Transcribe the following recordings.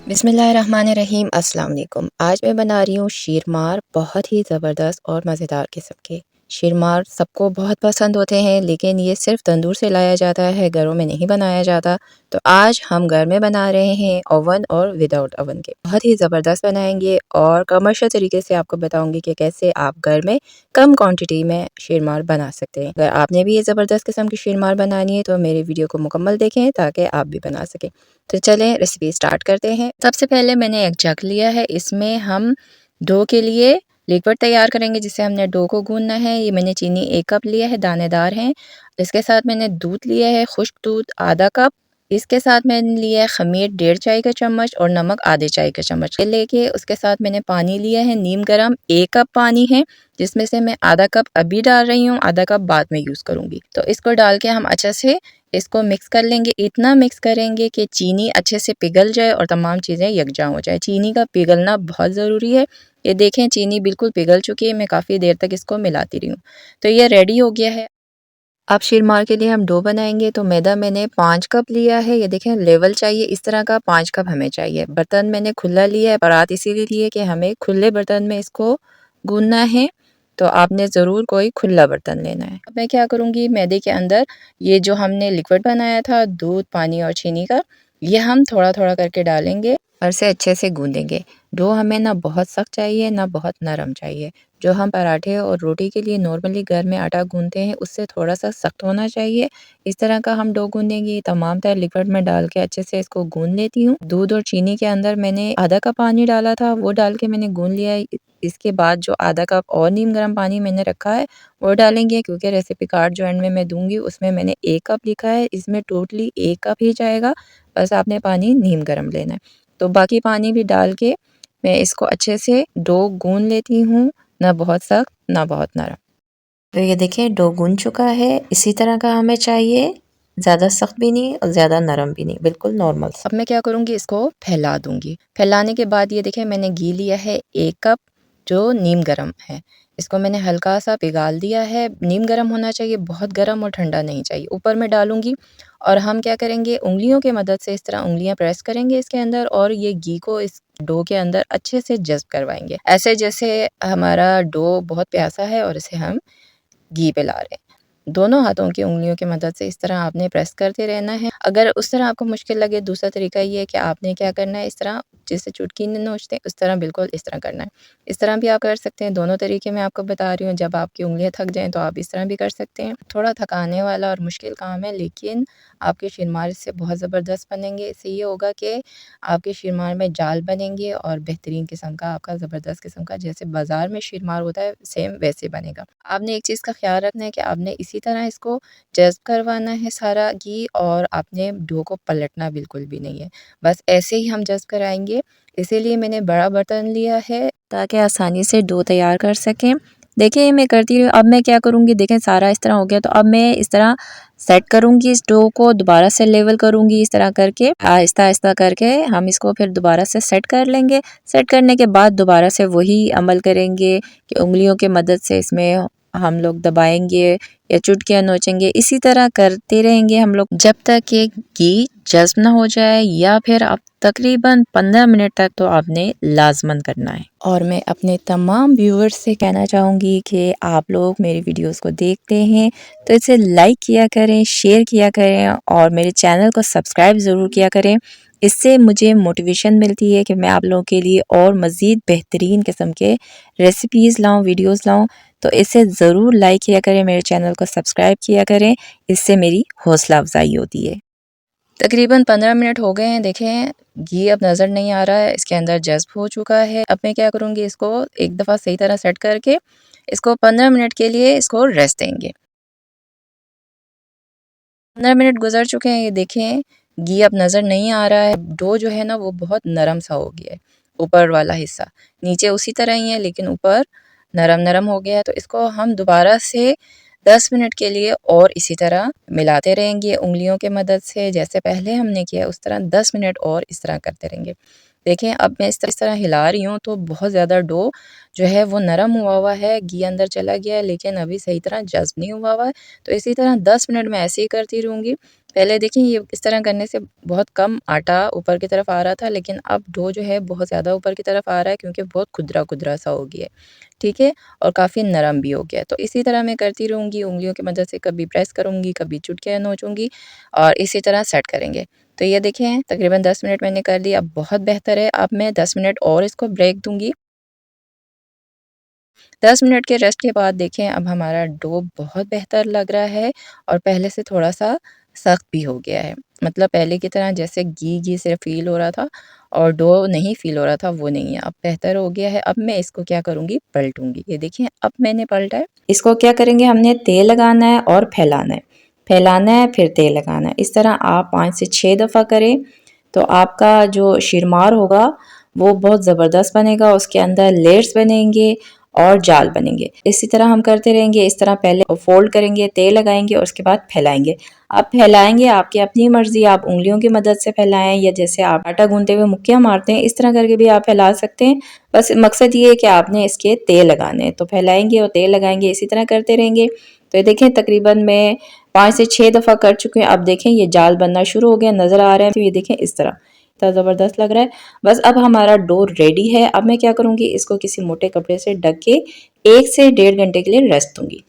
बिस्मिल्लाहिर्रहमानिर्रहीम अस्सलाम वालेकुम। आज मैं बना रही हूँ शीरमार, बहुत ही ज़बरदस्त और मज़ेदार किस्म के। शीरमार सबको बहुत पसंद होते हैं, लेकिन ये सिर्फ़ तंदूर से लाया जाता है, घरों में नहीं बनाया जाता। तो आज हम घर में बना रहे हैं, ओवन और विदाउट ओवन के। बहुत ही ज़बरदस्त बनाएंगे और कमर्शियल तरीके से आपको बताऊँगी कि कैसे आप घर में कम क्वांटिटी में शीरमार बना सकते हैं। अगर आपने भी ये ज़बरदस्त किस्म की शीरमार बनानी है तो मेरे वीडियो को मुकम्मल देखें ताकि आप भी बना सकें। तो चलें रेसिपी स्टार्ट करते हैं। सबसे पहले मैंने एक जग लिया है, इसमें हम डो के लिए लिक्विड तैयार करेंगे जिससे हमने डो को गूंदना है। ये मैंने चीनी 1 कप लिया है, दानेदार है। इसके साथ मैंने दूध लिया है, खुश्क दूध आधा कप। इसके साथ मैंने लिया है खमीर 1.5 चाय का चम्मच और नमक आधे चाय का चम्मच लेके उसके साथ मैंने पानी लिया है नीम गर्म 1 कप पानी है, जिसमें से मैं आधा कप अभी डाल रही हूँ, आधा कप बाद में यूज़ करूँगी। तो इसको डाल के हम अच्छे से इसको मिक्स कर लेंगे। इतना मिक्स करेंगे कि चीनी अच्छे से पिघल जाए और तमाम चीज़ें यकजा हो जाए। चीनी का पिघलना बहुत ज़रूरी है। ये देखें चीनी बिल्कुल पिघल चुकी है, मैं काफ़ी देर तक इसको मिलाती रही हूँ। तो ये रेडी हो गया है। अब शीरमार के लिए हम डो बनाएंगे। तो मैदा मैंने 5 कप लिया है। ये देखें लेवल चाहिए इस तरह का, 5 कप हमें चाहिए। बर्तन मैंने खुला लिया है, परात इसीलिए लिए कि हमें खुले बर्तन में इसको गूंदना है। तो आपने ज़रूर कोई खुला बर्तन लेना है। अब मैं क्या करूँगी, मैदे के अंदर ये जो हमने लिक्विड बनाया था दूध, पानी और चीनी का, ये हम थोड़ा थोड़ा करके डालेंगे और से अच्छे से गूंदेंगे। डो हमें ना बहुत सख्त चाहिए ना बहुत नरम चाहिए। जो हम पराठे और रोटी के लिए नॉर्मली घर में आटा गूंदते हैं उससे थोड़ा सा सख्त होना चाहिए। इस तरह का हम डो गूंदेंगे। तमाम तरह लिक्विड में डाल के अच्छे से इसको गूंद लेती हूँ। दूध और चीनी के अंदर मैंने आधा कप पानी डाला था, वो डाल के मैंने गूंद लिया है। इसके बाद जो आधा कप और नीम गर्म पानी मैंने रखा है वो डालेंगे, क्योंकि रेसिपी कार्ड जो एंड में मैं दूंगी उसमें मैंने 1 कप लिखा है, इसमें टोटली 1 कप ही जाएगा। बस आपने पानी नीम गर्म लेना है। तो बाकी पानी भी डाल के मैं इसको अच्छे से डो गूंद लेती हूँ, ना बहुत सख्त ना बहुत नरम। तो ये देखिए डो गूंद चुका है, इसी तरह का हमें चाहिए, ज़्यादा सख्त भी नहीं और ज़्यादा नरम भी नहीं, बिल्कुल नॉर्मल। अब मैं क्या करूँगी, इसको फैला दूंगी। फैलाने के बाद ये देखिए मैंने घी लिया है 1 कप जो नीम गर्म है, इसको मैंने हल्का सा पिघाल दिया है। नीम गर्म होना चाहिए, बहुत गर्म और ठंडा नहीं चाहिए। ऊपर मैं डालूंगी और हम क्या करेंगे, उंगलियों की मदद से इस तरह उंगलियां प्रेस करेंगे इसके अंदर और ये घी को इस डो के अंदर अच्छे से जज्ब करवाएंगे, ऐसे जैसे हमारा डो बहुत प्यासा है और इसे हम घी पे ला रहे हैं। दोनों हाथों की उंगलियों की मदद से इस तरह आपने प्रेस करते रहना है। अगर उस तरह आपको मुश्किल लगे, दूसरा तरीका ये है कि आपने क्या करना है, इस तरह जैसे चुटकी नोचते हैं उस तरह बिल्कुल इस तरह करना है। इस तरह भी आप कर सकते हैं। दोनों तरीके मैं आपको बता रही हूँ। जब आपकी उंगलियां थक जाएं तो आप इस तरह भी कर सकते हैं। थोड़ा थकाने वाला और मुश्किल काम है, लेकिन आपके शीरमार इससे बहुत ज़बरदस्त बनेंगे। इससे ये होगा कि आपके शीरमार में जाल बनेंगे और बेहतरीन किस्म का आपका ज़बरदस्त किस्म का जैसे बाज़ार में शीरमार होता है सेम वैसे बनेगा। आपने एक चीज़ का ख़्याल रखना है कि आपने इसी तरह इसको जज़्ब करवाना है सारा घी, और आपने डो को पलटना बिल्कुल भी नहीं है। बस ऐसे ही हम जज़्ब कराएँगे। इसीलिए मैंने बड़ा बर्तन लिया है ताकि आसानी से डो तैयार कर सकें। देखिए मैं करती हूँ। अब मैं क्या करूँगी, देखें सारा इस तरह हो गया। तो अब मैं इस तरह सेट करूँगी इस डो को, दोबारा से लेवल करूँगी इस तरह करके, आहिस्ता आहिस्ता करके हम इसको फिर दोबारा से सेट कर लेंगे। सेट करने के बाद दोबारा से वही अमल करेंगे कि उंगलियों की मदद से इसमें हम लोग दबाएंगे या चुटकियाँ नोचेंगे। इसी तरह करते रहेंगे हम लोग जब तक कि घी जज्ब ना हो जाए, या फिर आप तकरीबन 15 मिनट तक तो आपने लाजमन करना है। और मैं अपने तमाम व्यूअर्स से कहना चाहूँगी कि आप लोग मेरी वीडियोस को देखते हैं तो इसे लाइक किया करें, शेयर किया करें और मेरे चैनल को सब्सक्राइब ज़रूर किया करें। इससे मुझे मोटिवेशन मिलती है कि मैं आप लोगों के लिए और मज़ीद बेहतरीन किस्म के रेसिपीज़ लाऊं, वीडियोस लाऊं। तो इसे ज़रूर लाइक किया करें, मेरे चैनल को सब्सक्राइब किया करें, इससे मेरी हौसला अफजाई होती है। तकरीबन 15 मिनट हो गए हैं। देखें घी अब नज़र नहीं आ रहा है, इसके अंदर जज्ब हो चुका है। अब मैं क्या करूँगी, इसको एक दफ़ा सही तरह सेट करके इसको 15 मिनट के लिए इसको रेस्ट देंगे। 15 मिनट गुजर चुके हैं। ये देखें घी अब नज़र नहीं आ रहा है। डो जो है ना वो बहुत नरम सा हो गया है, ऊपर वाला हिस्सा, नीचे उसी तरह ही है लेकिन ऊपर नरम नरम हो गया है। तो इसको हम दोबारा से 10 मिनट के लिए और इसी तरह मिलाते रहेंगे उंगलियों के मदद से, जैसे पहले हमने किया उस तरह 10 मिनट और इस तरह करते रहेंगे। देखें अब मैं इस तरह हिला रही हूँ तो बहुत ज़्यादा डो जो है वो नरम हुआ हुआ है, घी अंदर चला गया है लेकिन अभी सही तरह जज्ब नहीं हुआ हुआ है। तो इसी तरह 10 मिनट मैं ऐसे ही करती रहूँगी। पहले देखिए ये इस तरह करने से बहुत कम आटा ऊपर की तरफ आ रहा था, लेकिन अब डो जो है बहुत ज़्यादा ऊपर की तरफ आ रहा है क्योंकि बहुत खुदरा-खुदरा सा हो गया है, ठीक है? और काफ़ी नरम भी हो गया है। तो इसी तरह मैं करती रहूँगी, उँगलियों की मदद से कभी प्रेस करूँगी, कभी चुटकियाँ नोचूँगी और इसी तरह सेट करेंगे। तो ये देखें तकरीबन 10 मिनट मैंने कर लिया, अब बहुत बेहतर है। अब मैं 10 मिनट और इसको ब्रेक दूँगी। 10 मिनट के रेस्ट के बाद देखें अब हमारा डो बहुत बेहतर लग रहा है और पहले से थोड़ा-सा सख्त भी हो गया है। मतलब पहले की तरह जैसे घी-घी से फ़ील हो रहा था और डो नहीं फ़ील हो रहा था, वो नहीं है, अब बेहतर हो गया है। अब मैं इसको क्या करूँगी, पलटूँगी। ये देखिए अब मैंने पलटा है। इसको क्या करेंगे, हमने तेल लगाना है और फैलाना है। फैलाना है फिर तेल लगाना है। इस तरह आप 5 से 6 दफ़ा करें, तो आपका जो शीरमार होगा वो बहुत ज़बरदस्त बनेगा, उसके अंदर लेयर्स बनेंगे और जाल बनेंगे। इसी तरह हम करते रहेंगे। इस तरह पहले फोल्ड करेंगे, तेल लगाएंगे और उसके बाद फैलाएंगे। आप फैलाएंगे आपकी अपनी मर्जी, आप उंगलियों की मदद से फैलाएं या जैसे आप आटा गूंदते हुए मुक्कियाँ मारते हैं, इस तरह करके भी आप फैला सकते हैं। बस मकसद ये है कि आपने इसके तेल लगाने हैं, तो फैलाएंगे और तेल लगाएंगे, इसी तरह करते रहेंगे। तो ये देखें तकरीबन मैं 5 से 6 दफ़ा कर चुकी हूँ। अब देखें ये जाल बनना शुरू हो गया, नज़र आ रहा है। तो ये देखें इस तरह इतना ज़बरदस्त लग रहा है। बस अब हमारा डो रेडी है। अब मैं क्या करूँगी, इसको किसी मोटे कपड़े से ढक के 1 से 1.5 घंटे के लिए रेस्ट दूँगी।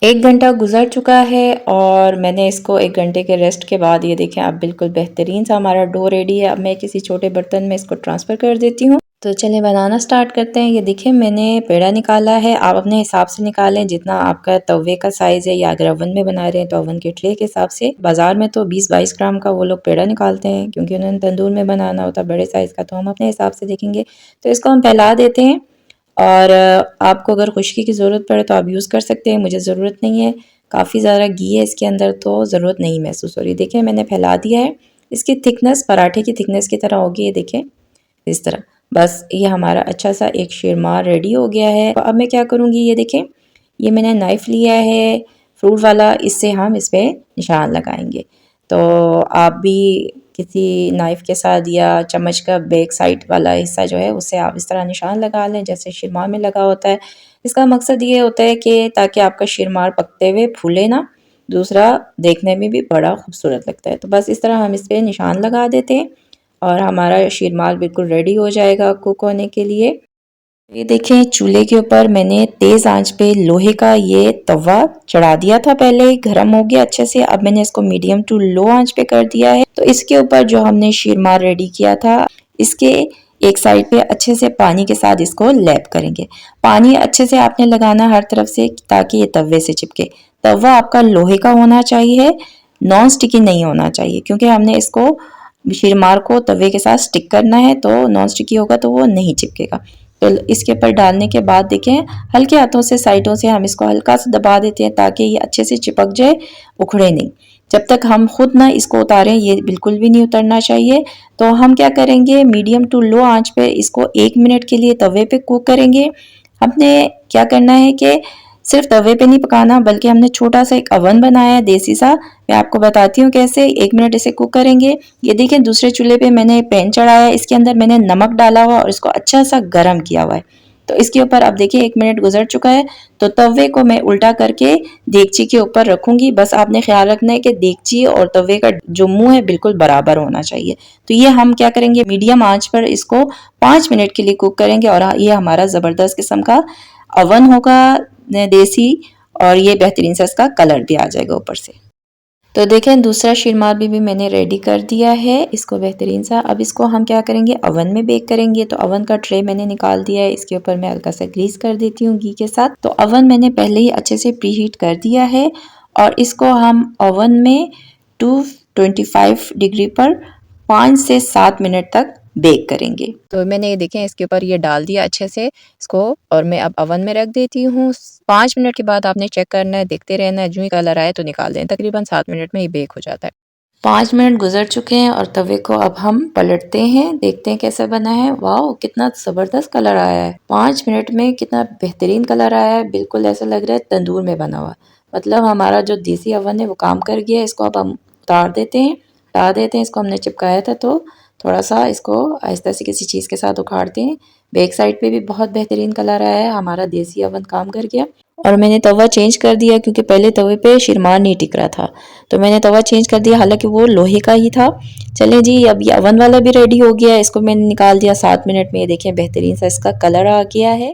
1 घंटा गुजर चुका है और मैंने इसको 1 घंटे के रेस्ट के बाद ये देखें अब बिल्कुल बेहतरीन सा हमारा डो रेडी है। अब मैं किसी छोटे बर्तन में इसको ट्रांसफ़र कर देती हूँ। तो चलिए बनाना स्टार्ट करते हैं। ये देखिए मैंने पेड़ा निकाला है, आप अपने हिसाब से निकालें जितना आपका तवे का साइज़ है, या अगर ओवन में बना रहे हैं तो ओवन के ट्रे के हिसाब से। बाज़ार में तो 20-22 ग्राम का वो लोग पेड़ा निकालते हैं क्योंकि उन्होंने तंदूर में बनाना होता है बड़े साइज़ का, तो हम अपने हिसाब से देखेंगे। तो इसको हम फैला देते हैं और आपको अगर खुश्की की ज़रूरत पड़े तो आप यूज़ कर सकते हैं, मुझे ज़रूरत नहीं है। काफ़ी ज़्यादा घी है इसके अंदर तो ज़रूरत नहीं महसूस हो रही। देखिए मैंने फैला दिया है। इसकी थिकनेस पराठे की थिकनेस की तरह होगी, ये देखें इस तरह। बस ये हमारा अच्छा सा एक शीरमार रेडी हो गया है। अब मैं क्या करूँगी, ये देखें ये मैंने नाइफ़ लिया है फ्रूट वाला, इससे हम इस पे निशान लगाएंगे। तो आप भी किसी नाइफ़ के साथ या चम्मच का बैक साइड वाला हिस्सा जो है उससे आप इस तरह निशान लगा लें जैसे शीरमार में लगा होता है। इसका मकसद ये होता है कि ताकि आपका शीरमार पकते हुए फूले ना, दूसरा देखने में भी बड़ा खूबसूरत लगता है। तो बस इस तरह हम इस पे निशान लगा देते हैं और हमारा शीरमार बिल्कुल रेडी हो जाएगा कुक होने के लिए। ये देखें चूल्हे के ऊपर मैंने तेज़ आंच पे लोहे का ये तवा चढ़ा दिया था, पहले ही गर्म हो गया अच्छे से। अब मैंने इसको मीडियम टू लो आंच पे कर दिया है। तो इसके ऊपर जो हमने शीरमार रेडी किया था, इसके एक साइड पे अच्छे से पानी के साथ इसको लैप करेंगे। पानी अच्छे से आपने लगाना हर तरफ से ताकि ये तवे से चिपके। तवा आपका लोहे का होना चाहिए, नॉन स्टिकी नहीं होना चाहिए, क्योंकि हमने इसको शीरमार को तवे के साथ स्टिक करना है, तो नॉन स्टिकी होगा तो वो नहीं चिपकेगा। तो इसके ऊपर डालने के बाद देखें हल्के हाथों से साइडों से हम इसको हल्का सा दबा देते हैं ताकि ये अच्छे से चिपक जाए, उखड़े नहीं। जब तक हम खुद ना इसको उतारें, ये बिल्कुल भी नहीं उतरना चाहिए। तो हम क्या करेंगे, मीडियम टू लो आंच पे इसको 1 मिनट के लिए तवे पे कुक करेंगे। हमने क्या करना है कि सिर्फ तवे पे नहीं पकाना, बल्कि हमने छोटा सा एक अवन बनाया है देसी सा। मैं आपको बताती हूँ कैसे। 1 मिनट इसे कुक करेंगे। ये देखिए दूसरे चूल्हे पे मैंने पैन चढ़ाया है, इसके अंदर मैंने नमक डाला हुआ और इसको अच्छा सा गर्म किया हुआ है। तो इसके ऊपर अब देखिए 1 मिनट गुजर चुका है। तो तवे को मैं उल्टा करके देगची के ऊपर रखूंगी। बस आपने ख्याल रखना है कि देगची और तवे का जो मुंह है बिल्कुल बराबर होना चाहिए। तो ये हम क्या करेंगे, मीडियम आंच पर इसको 5 मिनट के लिए कुक करेंगे और ये हमारा ज़बरदस्त किस्म का अवन होगा देसी, और ये बेहतरीन सा इसका कलर भी आ जाएगा ऊपर से। तो देखें दूसरा शीरमार भी मैंने रेडी कर दिया है इसको बेहतरीन सा। अब इसको हम क्या करेंगे, अवन में बेक करेंगे। तो अवन का ट्रे मैंने निकाल दिया है, इसके ऊपर मैं हल्का सा ग्रीस कर देती हूँ घी के साथ। तो अवन मैंने पहले ही अच्छे से प्री हीट कर दिया है और इसको हम अवन में 225 डिग्री पर 5 से 7 मिनट तक बेक करेंगे। तो मैंने ये देखें इसके ऊपर ये डाल दिया अच्छे से इसको, और मैं अब अवन में रख देती हूँ। 5 मिनट के बाद आपने चेक करना है, देखते रहना है, जो ही कलर आए तो निकाल दें। तकरीबन 7 मिनट में ये बेक हो जाता है। 5 मिनट गुजर चुके हैं और तवे को अब हम पलटते हैं, देखते हैं कैसा बना है। वाह कितना ज़बरदस्त कलर आया है। 5 मिनट में कितना बेहतरीन कलर आया है, बिल्कुल ऐसा लग रहा है तंदूर में बना हुआ। मतलब हमारा जो देसी अवन है वो काम कर गया है। इसको अब हम उतार देते हैं, हटा देते हैं। इसको हमने चिपकाया था तो थोड़ा सा इसको आहिस्ता से किसी चीज़ के साथ उखाड़ते हैं। बैक साइड पे भी बहुत बेहतरीन कलर आया है, हमारा देसी अवन काम कर गया। और मैंने तवा चेंज कर दिया क्योंकि पहले तवे पे शिरमार नहीं टिक रहा था, तो मैंने तवा चेंज कर दिया, हालांकि वो लोहे का ही था। चलें जी, अब ये अवन वाला भी रेडी हो गया है, इसको मैंने निकाल दिया 7 मिनट में। ये देखें बेहतरीन सा इसका कलर आ गया है।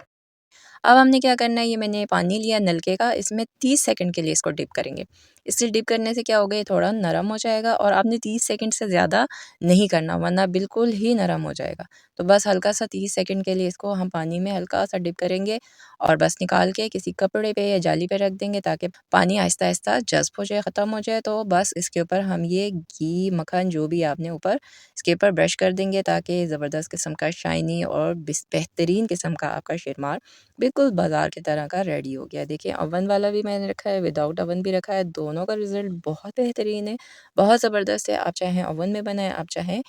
अब हमने क्या करना है, ये मैंने पानी लिया नलके का, इसमें 30 सेकंड के लिए इसको डिप करेंगे। इससे डिप करने से क्या होगा, ये थोड़ा नरम हो जाएगा और आपने 30 सेकंड से ज़्यादा नहीं करना वरना बिल्कुल ही नरम हो जाएगा। तो बस हल्का सा 30 सेकंड के लिए इसको हम पानी में हल्का सा डिप करेंगे और बस निकाल के किसी कपड़े पे या जाली पे रख देंगे ताकि पानी आहिस्ता-आहिस्ता जज़्ब हो जाए, ख़त्म हो जाए। तो बस इसके ऊपर हम ये घी, मक्खन जो भी आपने ऊपर इसके ऊपर ब्रश कर देंगे ताकि ज़बरदस्त किस्म का शाइनी और बेहतरीन किस्म का आपका शिरमार बिल्कुल बाज़ार की तरह का रेडी हो गया। देखिए ओवन वाला भी मैंने रखा है, विदाउट ओवन भी रखा है, दोनों का रिज़ल्ट बहुत बेहतरीन है, बहुत ज़बरदस्त है। आप चाहें ओवन में बनाएँ, आप चाहें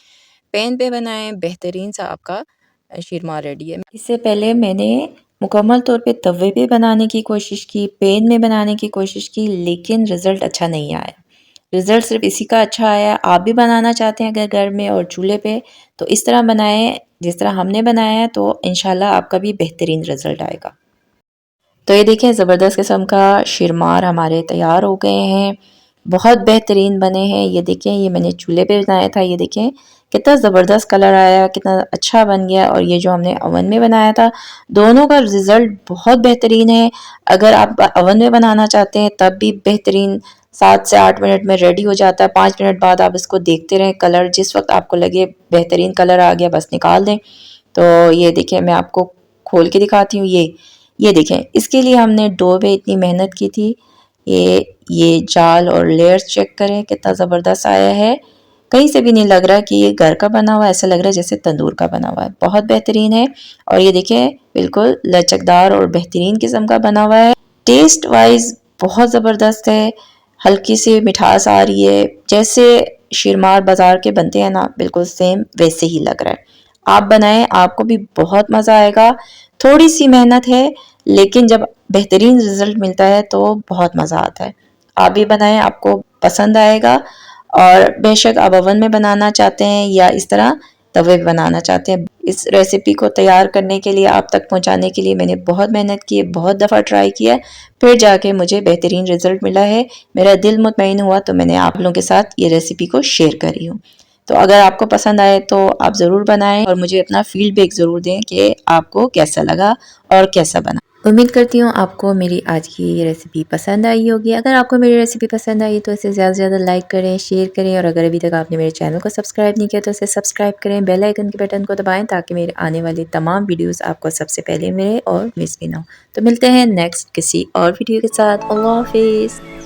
पैन पे बनाएँ, बेहतरीन सा आपका शीरमार रेडी है। इससे पहले मैंने मुकम्मल तौर पे तवे पे बनाने की कोशिश की, पैन में बनाने की कोशिश की, लेकिन रिज़ल्ट अच्छा नहीं आया। रिज़ल्ट सिर्फ़ इसी का अच्छा आया। आप भी बनाना चाहते हैं अगर घर में और चूल्हे पे, तो इस तरह बनाएँ जिस तरह हमने बनाया है, तो इंशाल्लाह आपका भी बेहतरीन रिज़ल्ट आएगा। तो ये देखें ज़बरदस्त किस्म का शिरमार हमारे तैयार हो गए हैं, बहुत बेहतरीन बने हैं। ये देखें, ये मैंने चूल्हे पे बनाया था, ये देखें कितना ज़बरदस्त कलर आया, कितना अच्छा बन गया। और ये जो हमने ओवन में बनाया था, दोनों का रिज़ल्ट बहुत बेहतरीन है। अगर आप ओवन में बनाना चाहते हैं तब भी बेहतरीन 7 से 8 मिनट में रेडी हो जाता है। 5 मिनट बाद आप इसको देखते रहें, कलर जिस वक्त आपको लगे बेहतरीन कलर आ गया बस निकाल दें। तो ये देखिए मैं आपको खोल के दिखाती हूँ। ये देखें, इसके लिए हमने डो पे इतनी मेहनत की थी। ये जाल और लेयर्स चेक करें कितना ज़बरदस्त आया है। कहीं से भी नहीं लग रहा कि ये घर का बना हुआ है, ऐसा लग रहा है जैसे तंदूर का बना हुआ है। बहुत बेहतरीन है। और ये देखें बिल्कुल लचकदार और बेहतरीन किस्म का बना हुआ है। टेस्ट वाइज बहुत ज़बरदस्त है, हल्की सी मिठास आ रही है, जैसे शिरमार बाज़ार के बनते हैं ना, बिल्कुल सेम वैसे ही लग रहा है। आप बनाएं, आपको भी बहुत मज़ा आएगा। थोड़ी सी मेहनत है, लेकिन जब बेहतरीन रिज़ल्ट मिलता है तो बहुत मज़ा आता है। आप भी बनाएं, आपको पसंद आएगा। और बेशक आप ओवन में बनाना चाहते हैं या इस तरह तवे पे बनाना चाहते हैं, इस रेसिपी को तैयार करने के लिए, आप तक पहुंचाने के लिए मैंने बहुत मेहनत की है, बहुत दफ़ा ट्राई किया, फिर जाके मुझे बेहतरीन रिज़ल्ट मिला है। मेरा दिल मुतमईन हुआ तो मैंने आप लोगों के साथ ये रेसिपी को शेयर करी हूँ। तो अगर आपको पसंद आए तो आप ज़रूर बनाएं और मुझे अपना फीडबैक ज़रूर दें कि आपको कैसा लगा और कैसा बना। उम्मीद करती हूँ आपको मेरी आज की ये रेसिपी पसंद आई होगी। अगर आपको मेरी रेसिपी पसंद आई तो इसे ज़्यादा से ज़्यादा लाइक करें, शेयर करें और अगर अभी तक आपने मेरे चैनल को सब्सक्राइब नहीं किया तो इसे सब्सक्राइब करें, बेल आइकन के बटन को दबाएं ताकि मेरे आने वाली तमाम वीडियोस आपको सबसे पहले मिले और मिस भी ना हो। तो मिलते हैं नेक्स्ट किसी और वीडियो के साथ। अल्लाह हाफिज़।